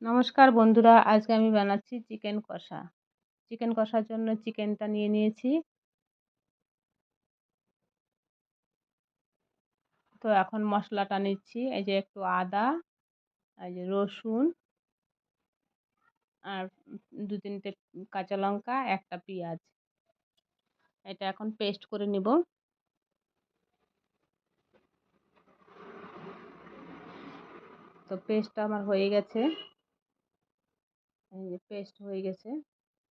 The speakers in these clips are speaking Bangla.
নমস্কার বন্ধুরা, আজকে আমি বানাচ্ছি চিকেন কষা। চিকেন কষার জন্য চিকেনটা নিয়ে নিয়েছি। তো এখন মশলাটা নিচ্ছি। এই যে একটু আদা, এই যে রসুন আর ২-৩টে কাঁচা লঙ্কা, একটা পেঁয়াজ। এটা এখন পেস্ট করে নিব। তো পেস্টটা আমার হয়ে গেছে। এই যে পেস্ট হয়ে গেছে।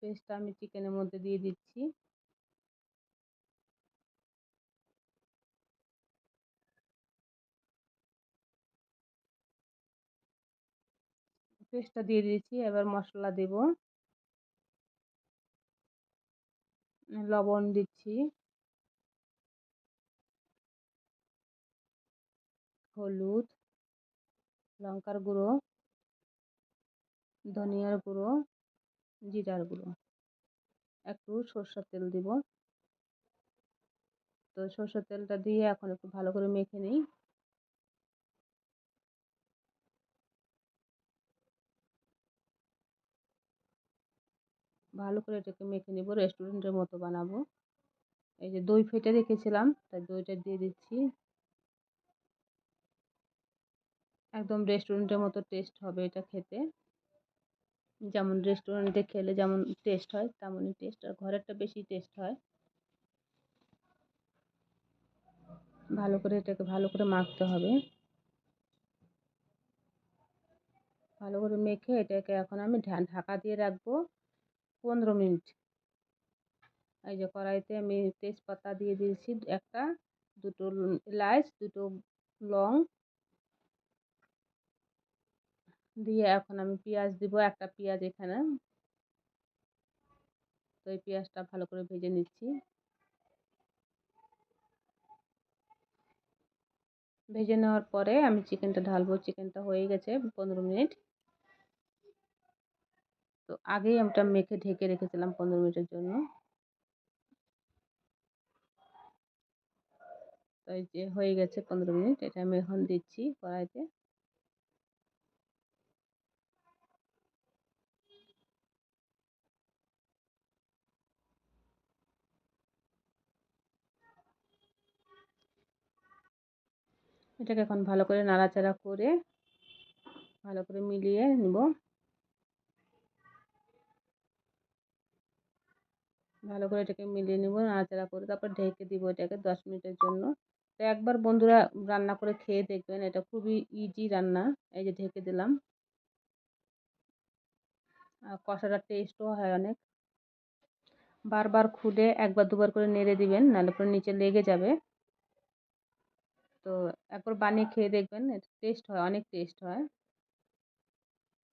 পেস্টটা আমি চিকেনের মধ্যে দিয়ে দিচ্ছি। পেস্টটা দিয়ে দিয়েছি। এবার মশলা দেব। লবণ দিচ্ছি, হলুদ, লঙ্কার গুঁড়ো, ধনিয়ার গুঁড়ো, জিরার গুঁড়ো, একটু সরষের তেল দিব। তো সরষের তেলটা দিয়ে এখন একটু ভালো করে মেখে নিই। ভালো করে এটাকে মেখে নিব, রেস্টুরেন্টের মতো বানাবো। এই যে দই ফেটে রেখেছিলাম, তাই দইটা দিয়ে দিচ্ছি। একদম রেস্টুরেন্টের মতো টেস্ট হবে এটা খেতে। যেমন রেস্টুরেন্টে খেলে যেমন টেস্ট হয় তেমনই টেস্ট, আর ঘরেরটা বেশি টেস্ট হয়। ভালো করে এটাকে ভালো করে মাখতে হবে। ভালো করে মেখে এটাকে এখন আমি ঢাকা দিয়ে রাখবো 15 মিনিট। এই যে কড়াইতে আমি তেজপাতা দিয়ে দিয়েছি একটা, দুটো এলাচ, দুটো লং দিয়ে এখন আমি পেঁয়াজ দিব, একটা পেঁয়াজ এখানে। তো এই পেঁয়াজটা ভালো করে ভেজে নিচ্ছি। ভেজে নেওয়ার পরে আমি চিকেনটা ঢালবো। চিকেনটা হয়ে গেছে 15 মিনিট। তো আগেই আমি মেখে ঢেকে রেখেছিলাম 15 মিনিটের জন্য। তো এই যে হয়ে গেছে 15 মিনিট। এটা আমি এখন দিচ্ছি কড়াইতে। এটাকে এখন ভালো করে নাড়াচাড়া করে ভালো করে মিলিয়ে নিব। ভালো করে এটাকে মিলিয়ে নিব, নাড়াচাড়া করে তারপর ঢেকে দিব এটাকে 10 মিনিটের জন্য। তো একবার বন্ধুরা রান্না করে খেয়ে দেখবেন, এটা খুবই ইজি রান্না। এই যে ঢেকে দিলাম। আর কষাটার টেস্টও হয় অনেক। বারবার খুলে একবার দুবার করে নেড়ে দিবেন, নাহলে পরে নিচে লেগে যাবে। তো একবার বানিয়ে খেয়ে দেখবেন, এটা টেস্ট হয়, অনেক টেস্ট হয়।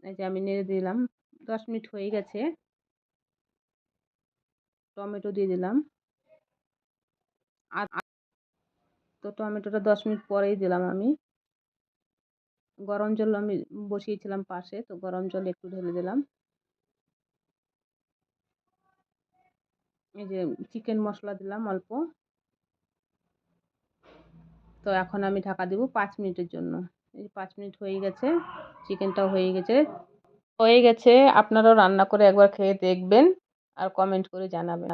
এই যে আমি নেড়ে দিলাম। 10 মিনিট হয়ে গেছে। টমেটো দিয়ে দিলাম। আর তো টমেটোটা 10 মিনিট পরেই দিলাম আমি। গরম জল আমি বসিয়েছিলাম পাশে, তো গরম জল একটু ঢেলে দিলাম। এই যে চিকেন মশলা দিলাম অল্প। তো এখন আমি ঢাকা দেব 5 মিনিটের জন্য। এই 5 মিনিট হয়ে গেছে। চিকেনটাও হয়ে গেছে। আপনারাও রান্না করে একবার খেয়ে দেখবেন আর কমেন্ট করে জানাবেন।